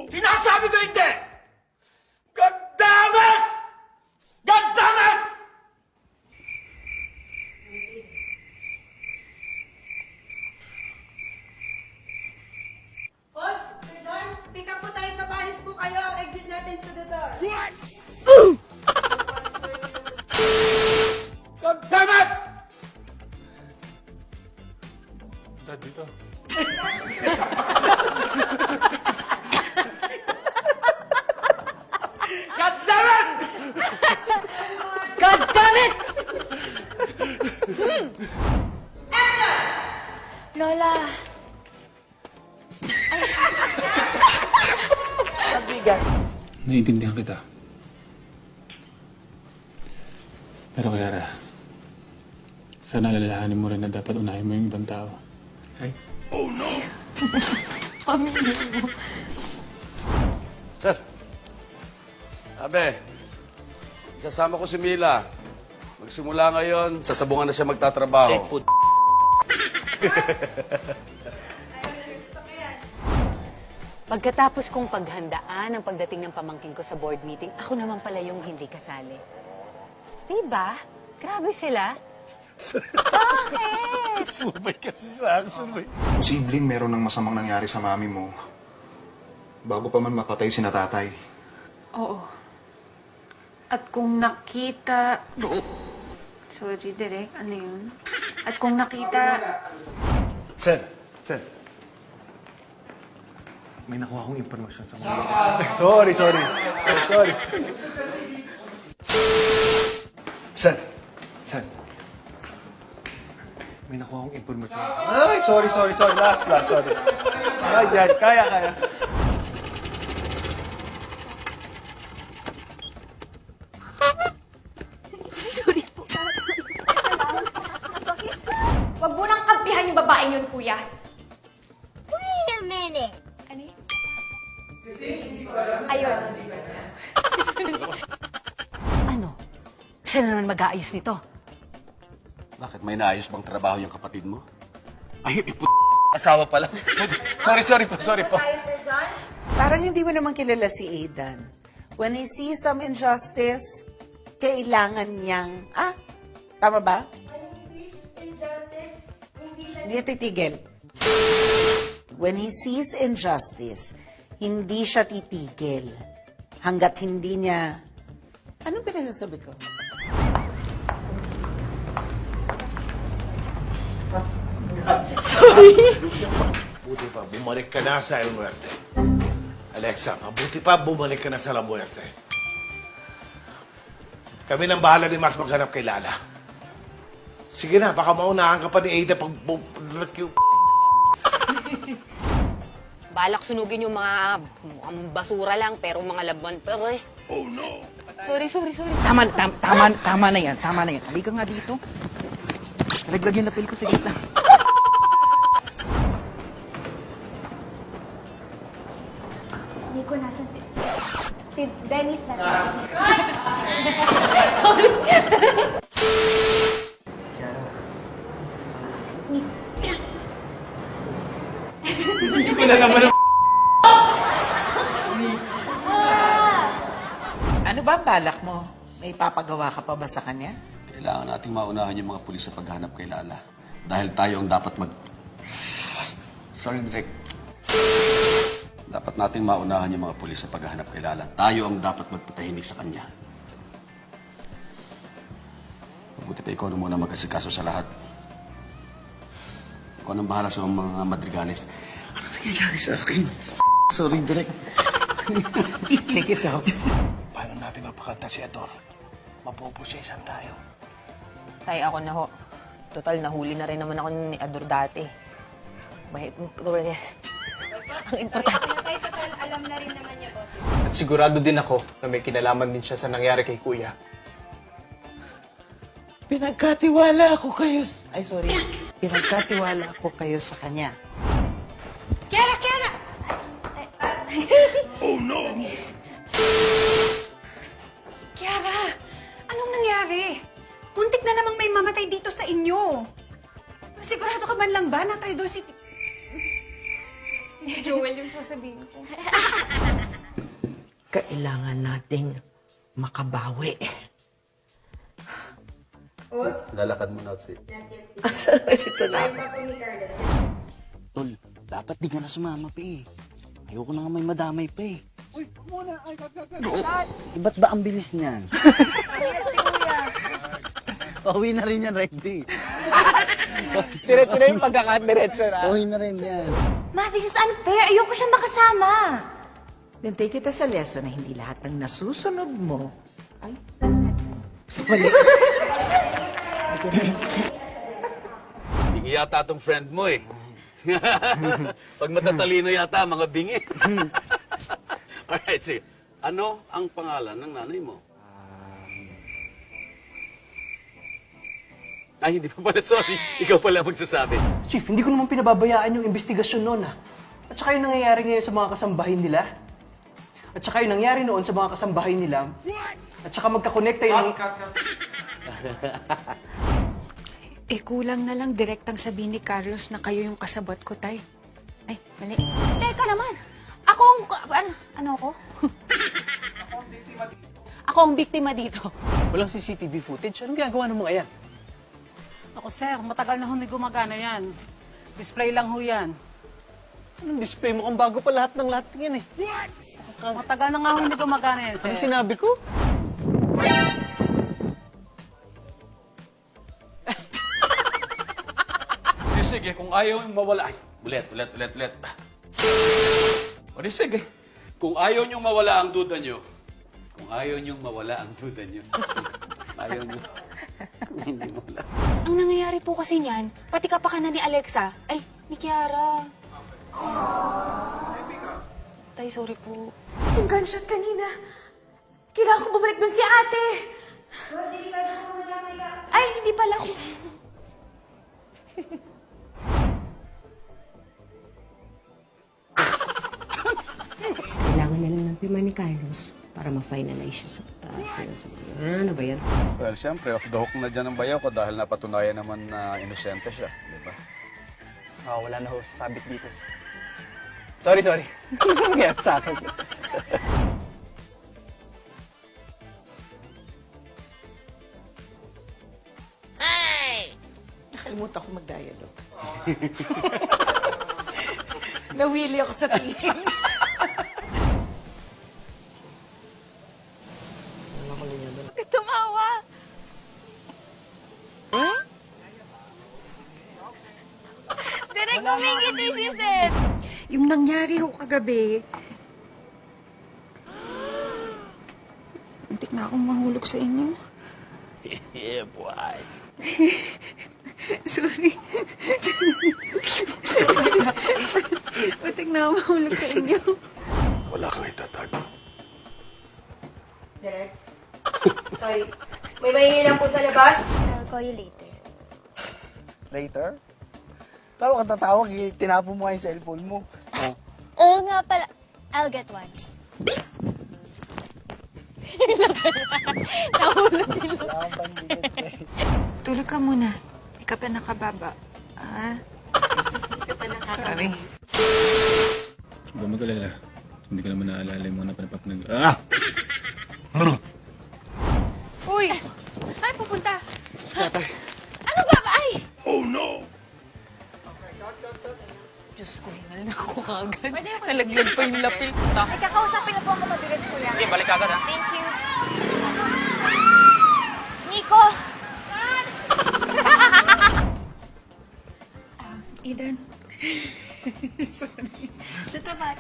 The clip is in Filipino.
Sinasabi ko hindi! God damn it! God damn it! Hoy, Sir John, pick up po tayo sa Paris po kayo. Ang exit natin to the door. God damn it! Dad, dito. God damn it! God damn it! Lola. Naiintindihan kita. Pero Kiara, sana alalahanin mo rin na dapat unahin mo yung ibang tao. Okay? Sir. Abe, isasama ko si Mila. Magsimula ngayon, sasabungan na siya magtatrabaho. Pagkatapos kong paghandaan ang pagdating ng pamangkin ko sa board meeting, ako naman pala yung hindi kasali. Diba? Grabe sila. Bakit? Sumabay kasi sa action, Posibleng meron ng masamang nangyari sa mami mo bago pa man mapatay si natatay. Oo. At kung nakita... Sorry, Direk. Ano yun? At kung nakita... Sir. May nakuha akong impormasyon sa mga... Sorry. Sir. May nakuha akong impormasyon. Ay, sorry. Last, sorry. Ay, yan. Kaya. Huwag mo nang kampihan yung babaeng yun, kuya. Wait a minute. Ano yun? Ayun. Ano? Siya na naman mag-aayos nito. Bakit may naayos bang trabaho yung kapatid mo? Ay, asawa pala. sorry po. Tayo, Sir John? Parang hindi mo naman kilala si Aidan. When he sees some injustice, kailangan niyang... Tama ba? Injustice, hindi siya... Hindi titigil. When he sees injustice, hindi siya titigil. Hanggat hindi niya... Anong pinagsasabi ko? Buti pa, bumalik ka na sa El Muerte. Alexa, mabuti pa, bumalik ka na sa La Muerte. Kami nang bahala ni Max maghanap kay Lala. Sige na, baka maunahan ka pa ni Ada pag... Balak sunugin yung mga mukhang basura lang, pero mga laban. Pero eh. Oh no! Sorry. Tama na yan. Halika nga dito. Laglag yung lapil ko sa gitna. Hindi ko nasa si Dennis nasa. Ano ba ang balak mo? May papagawa ka pa ba sa kanya? Kailangan nating maunahan yung mga pulis sa paghahanap kay Lala. Dahil tayo ang dapat Sorry, Drake. Dapat nating maunahan yung mga pulis sa paghahanap kay Lala. Tayo ang dapat magpatahimik sa kanya. Mabuti pa ikaw na muna mag-asikaso sa lahat. Ikaw nang bahala sa mga madrigales. Ano nangyayari sa akin? Sorry, Drake. Shake it off. Paano natin mapakanta si Ador? Mapupusisan tayo. Tay, ako na ho. Total, nahuli na rin naman ako ni Ador dati. Ang importante. Alam na rin naman niya, boss. At sigurado din ako na may kinalaman din siya sa nangyari kay Kuya. Pinagkatiwala ako kayo... Ay, sorry. Pinagkatiwala ako kayo sa kanya. Kiara! Kiara, anong nangyari? Muntik na namang may mamatay dito sa inyo. Sigurado ka man lang ba na traidor si... Joel yung sasabihin ko. Kailangan nating makabawi. Lalakad mo na si... Ito na. Tol, dapat di ka na sumama pa eh. Ayoko na nga may madamay pa eh. Uy, muna! Ay, ba't ba ang bilis niyan? Pauwi na rin yan, right day. Diretso na yung pagkakat, diretso na. Pauwi na rin yan. Ma, this is unfair. Ayoko siyang makasama. Then take it as a lesson na hindi lahat ng nasusunod mo ay... Mali. Bingi yata itong friend mo eh. Pag matatalino yata, mga bingi. Alright, sige. Ano ang pangalan ng nanay mo? Ay, hindi pa pala. Sorry. Ikaw pala magsasabi. Chief, hindi ko naman pinababayaan yung investigasyon noon ah. At saka yung nangyayari ngayon sa mga kasambahay nila. At saka yung nangyari noon sa mga kasambahay nila. At saka magkakonekta yung... Kulang na lang direktang sabihin ni Carlos na kayo yung kasabot ko, tay. Ay, mali. Teka naman. Ako ang... Ano ako? Ako ang biktima dito. Walang CCTV footage. Anong ginagawa ng mga yan? Ako sir, matagal na hindi gumagana yan. Display lang ho yan. Anong display mo? Kung bago pa lahat ng lahat yan eh. Matagal na nga ho hindi gumagana yan sir. Ano sinabi ko? Sige, kung ayaw yung mawala... Ay, ulit. O di sige. Kung ayaw niyong mawala ang duda niyo, ayaw nyo, kung hindi mawala. Ang nangyayari po kasi niyan, pati kapakanan ni Alexa, ay, ni Kiara. Tay, sorry po. Yung gunshot kanina. Kailangan ko bumalik doon si ate. Ay, hindi pala ako. Kailangan na lang ng pirma ni Carlos para ma-finalize siya sa taas. Ano ba yan? Well, siyempre, off the hook na dyan ang bayaw ko dahil napatunayan naman na inosente siya. Di ba? Wala na ho. Sabit dito. Sorry. Kaya sa akin. Nakalimutan ko mag-dialogue. Nawili ako sa tingin. Tumawa. Direk, umingiti si Seth. Yung nangyari ho kagabi, muntik na akong mahulog sa inyo. Yeah, boy. Sorry. Muntik na akong mahulog sa inyo. Wala kang itatago. Direk. Sorry. May mahingi lang po sa labas. I'll call you later. Later? Tawa ka tatawag, tinapon mo yung cellphone mo. Oo nga pala. I'll get one. Nahulog din. Wala kang pambigat, guys. Tulog ka muna. Hindi ka pa nakababa. Ah? Sorry. Huwag mo mag-alala. Hindi ko naman naalala yung mga napanapapnag... Uy! Saan pupunta? Ano ba ba? Ay! Diyos ko, hingal na ako kagad. Nalaglag pa yung lapil ko. Ay, kakausapin na po ako mabilis ko yan. Sige, balik agad ha. Thank you. Nico! Eden. Sorry. Ito ba?